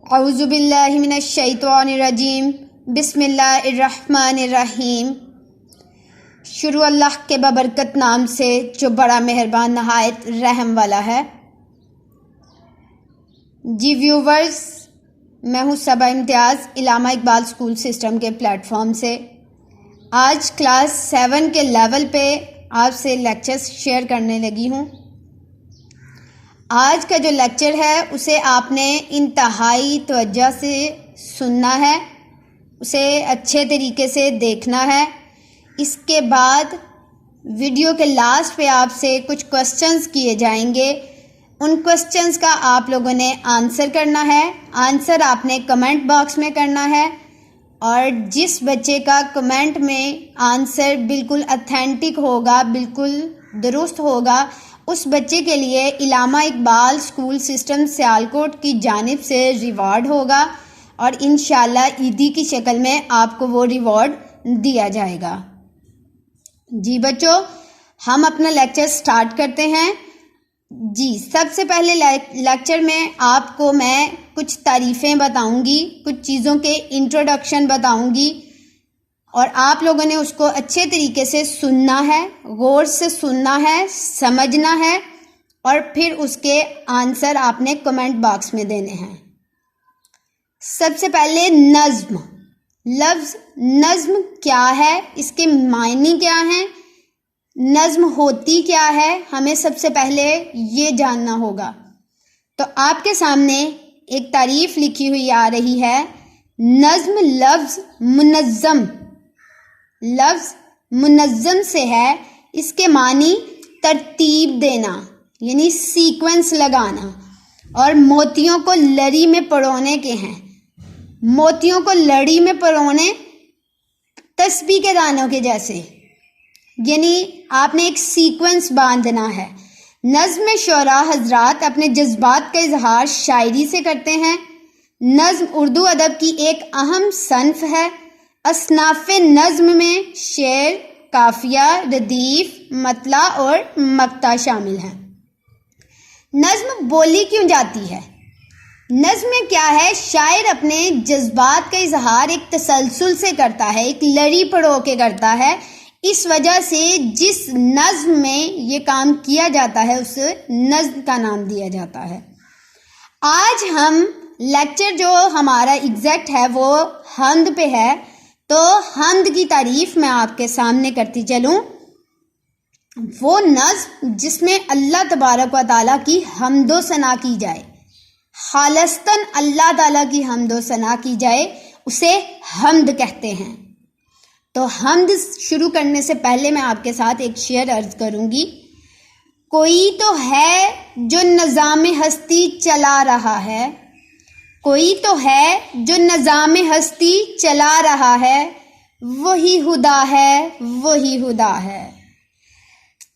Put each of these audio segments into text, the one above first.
اعوذ باللہ من الشیطان الرجیم، بسم اللہ الرحمن الرحیم۔ شروع اللہ کے بابرکت نام سے جو بڑا مہربان نہایت رحم والا ہے۔ جی ویورز، میں ہوں صبا امتیاز علامہ اقبال اسکول سسٹم کے پلیٹ فارم سے۔ آج کلاس 7 کے لیول پہ آپ سے لیکچرز شیئر کرنے لگی ہوں۔ آج کا جو لیکچر ہے اسے آپ نے انتہائی توجہ سے سننا ہے، اسے اچھے طریقے سے دیکھنا ہے۔ اس کے بعد ویڈیو کے لاسٹ پہ آپ سے کچھ کوسچنز کیے جائیں گے، ان کوسچنز کا آپ لوگوں نے آنسر کرنا ہے۔ آنسر آپ نے کمنٹ باکس میں کرنا ہے، اور جس بچے کا کمنٹ میں آنسر بالکل اتھینٹک ہوگا، بالکل درست ہوگا، اس بچے کے لیے علامہ اقبال اسکول سسٹم سیالکوٹ کی جانب سے ریوارڈ ہوگا، اور انشاءاللہ عیدی کی شکل میں آپ کو وہ ریوارڈ دیا جائے گا۔ جی بچوں، ہم اپنا لیکچر سٹارٹ کرتے ہیں۔ جی، سب سے پہلے لیکچر میں آپ کو میں کچھ تعریفیں بتاؤں گی، کچھ چیزوں کے انٹروڈکشن بتاؤں گی، اور آپ لوگوں نے اس کو اچھے طریقے سے سننا ہے، غور سے سننا ہے، سمجھنا ہے، اور پھر اس کے آنسر آپ نے کمنٹ باکس میں دینے ہیں۔ سب سے پہلے نظم۔ لفظ نظم کیا ہے، اس کے معنی کیا ہیں، نظم ہوتی کیا ہے، ہمیں سب سے پہلے یہ جاننا ہوگا۔ تو آپ کے سامنے ایک تعریف لکھی ہوئی آ رہی ہے۔ نظم لفظ منظم، لفظ منظم سے ہے، اس کے معنی ترتیب دینا، یعنی سیکوینس لگانا، اور موتیوں کو لڑی میں پرونے کے ہیں۔ موتیوں کو لڑی میں پرونے تسبیح کے دانوں کے جیسے، یعنی آپ نے ایک سیکوینس باندھنا ہے۔ نظم میں شعراء حضرات اپنے جذبات کا اظہار شاعری سے کرتے ہیں۔ نظم اردو ادب کی ایک اہم صنف ہے۔ اصناف نظم میں شعر، قافیہ، ردیف، مطلع اور مقطع شامل ہیں۔ نظم بولی کیوں جاتی ہے؟ نظم میں کیا ہے، شاعر اپنے جذبات کا اظہار ایک تسلسل سے کرتا ہے، ایک لڑی پڑو کے کرتا ہے۔ اس وجہ سے جس نظم میں یہ کام کیا جاتا ہے اس نظم کا نام دیا جاتا ہے۔ آج ہم لیکچر جو ہمارا ایگزیکٹ ہے وہ حمد پہ ہے، تو حمد کی تعریف میں آپ کے سامنے کرتی چلوں۔ وہ نظم جس میں اللہ تبارک و تعالیٰ کی حمد و ثنا کی جائے، خالصتاً اللہ تعالیٰ کی حمد و ثنا کی جائے، اسے حمد کہتے ہیں۔ تو حمد شروع کرنے سے پہلے میں آپ کے ساتھ ایک شعر عرض کروں گی۔ کوئی تو ہے جو نظام ہستی چلا رہا ہے، کوئی تو ہے جو نظام ہستی چلا رہا ہے، وہی خدا ہے، وہی خدا ہے۔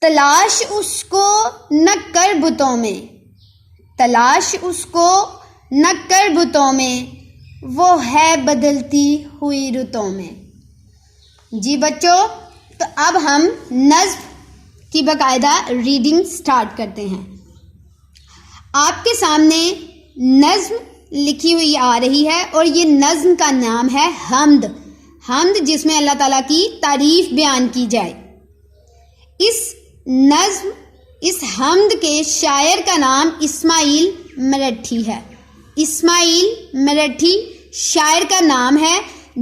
تلاش اس کو نہ کر بتوں میں، تلاش اس کو نہ کر بتوں میں، وہ ہے بدلتی ہوئی رتوں میں۔ جی بچوں، تو اب ہم نظم کی باقاعدہ ریڈنگ سٹارٹ کرتے ہیں۔ آپ کے سامنے نظم لکھی ہوئی آ رہی ہے، اور یہ نظم کا نام ہے حمد۔ حمد جس میں اللہ تعالیٰ کی تعریف بیان کی جائے۔ اس نظم، اس حمد کے شاعر کا نام اسماعیل مرٹھی ہے۔ اسماعیل مرٹھی شاعر کا نام ہے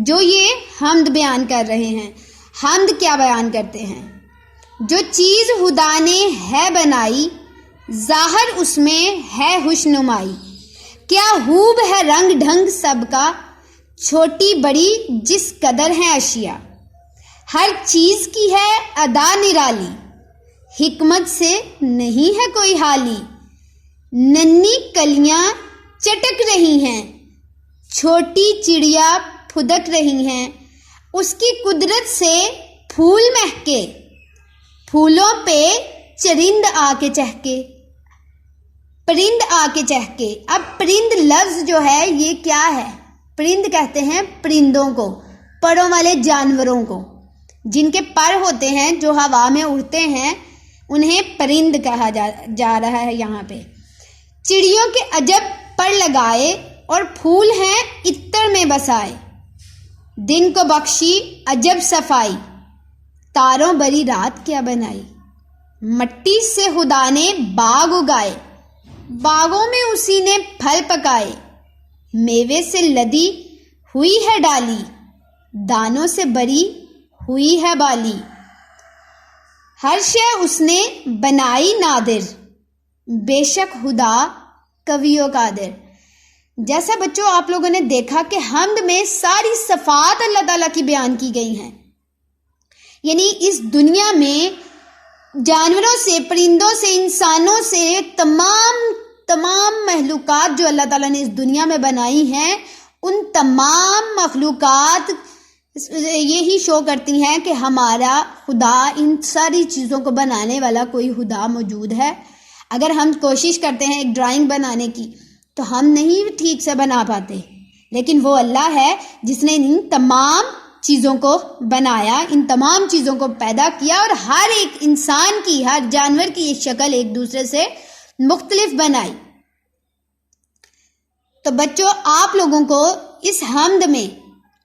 جو یہ حمد بیان کر رہے ہیں۔ حمد کیا بیان کرتے ہیں؟ جو چیز خدا نے ہے بنائی، ظاہر اس میں ہے خوشنمائی، کیا خوب ہے رنگ ڈھنگ سب کا، چھوٹی بڑی جس قدر ہے اشیاء، ہر چیز کی ہے ادا نرالی، حکمت سے نہیں ہے کوئی حالی، ننھی کلیاں چٹک رہی ہیں، چھوٹی چڑیا پھدک رہی ہیں، اس کی قدرت سے پھول مہکے، پھولوں پہ چرند آ کے چہکے، پرند آ کے چہکے۔ اب پرند لفظ جو ہے یہ کیا ہے؟ پرند کہتے ہیں پرندوں کو، پروں والے جانوروں کو، جن کے پر ہوتے ہیں، جو ہوا میں اڑتے ہیں، انہیں پرند کہا جا رہا ہے یہاں پہ۔ چڑیوں کے عجب پر لگائے اور پھول ہیں عطر میں بسائے، دن کو بخشی عجب صفائی، تاروں بری رات کیا بنائی، مٹی سے خدا نے باغ اگائے، باغوں میں اسی نے پھل پکائے، میوے سے لدی ہوئی ہے ڈالی، دانوں سے بری ہوئی ہے بالی، ہر شے اس نے بنائی نادر، بے شک خدا قوی و قادر۔ جیسا بچوں آپ لوگوں نے دیکھا کہ حمد میں ساری صفات اللہ تعالیٰ کی بیان کی گئی ہیں، یعنی اس دنیا میں جانوروں سے، پرندوں سے، انسانوں سے، تمام مخلوقات جو اللہ تعالیٰ نے اس دنیا میں بنائی ہیں، ان تمام مخلوقات یہی شو کرتی ہیں کہ ہمارا خدا، ان ساری چیزوں کو بنانے والا کوئی خدا موجود ہے۔ اگر ہم کوشش کرتے ہیں ایک ڈرائنگ بنانے کی تو ہم نہیں ٹھیک سے بنا پاتے، لیکن وہ اللہ ہے جس نے ان تمام چیزوں کو بنایا، ان تمام چیزوں کو پیدا کیا، اور ہر ایک انسان کی، ہر جانور کی یہ شکل ایک دوسرے سے مختلف بنائی۔ تو بچوں آپ لوگوں کو اس حمد میں،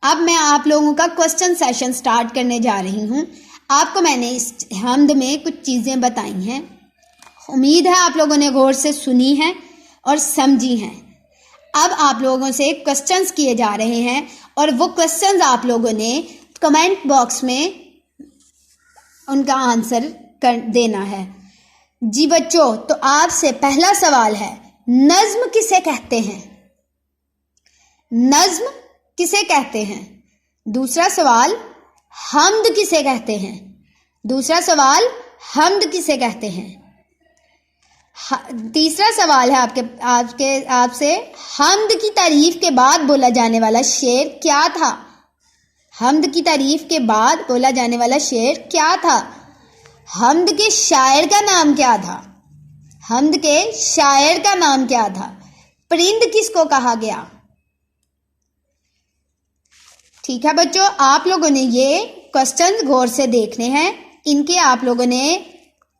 اب میں آپ لوگوں کا کوسچن سیشن سٹارٹ کرنے جا رہی ہوں۔ آپ کو میں نے اس حمد میں کچھ چیزیں بتائی ہیں، امید ہے آپ لوگوں نے غور سے سنی ہیں اور سمجھی ہیں۔ اب آپ لوگوں سے کوسچنز کیے جا رہے ہیں، اور وہ کوسچنز آپ لوگوں نے کمنٹ باکس میں ان کا آنسر دینا ہے۔ جی بچوں، تو آپ سے پہلا سوال ہے، نظم کسے کہتے ہیں؟ نظم کسے کہتے ہیں؟ دوسرا سوال، حمد کسے کہتے ہیں؟ دوسرا سوال، حمد کسے کہتے ہیں؟ تیسرا سوال ہے آپ سے، حمد کی تعریف کے بعد بولا جانے والا شعر کیا تھا؟ حمد کی تعریف کے بعد بولا جانے والا شعر کیا تھا؟ حمد کے شاعر کا نام کیا تھا؟ حمد کے شاعر کا نام کیا تھا؟ پرند کس کو کہا گیا؟ ٹھیک ہے بچوں، آپ لوگوں نے یہ کوسچن غور سے دیکھنے ہیں، ان کے آپ لوگوں نے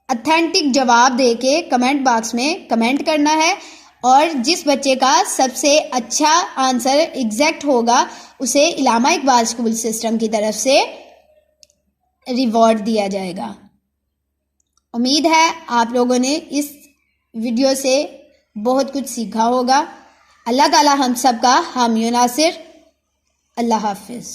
اتھینٹک جواب دے کے کمنٹ باکس میں کمنٹ کرنا ہے، اور جس بچے کا سب سے اچھا آنسر ایگزیکٹ ہوگا اسے علامہ اقبال اسکول سسٹم کی طرف سے ریوارڈ دیا جائے گا۔ امید ہے آپ لوگوں نے اس ویڈیو سے بہت کچھ سیکھا ہوگا۔ اللہ تعالی ہم سب کا حامی و ناصر۔ اللہ حافظ۔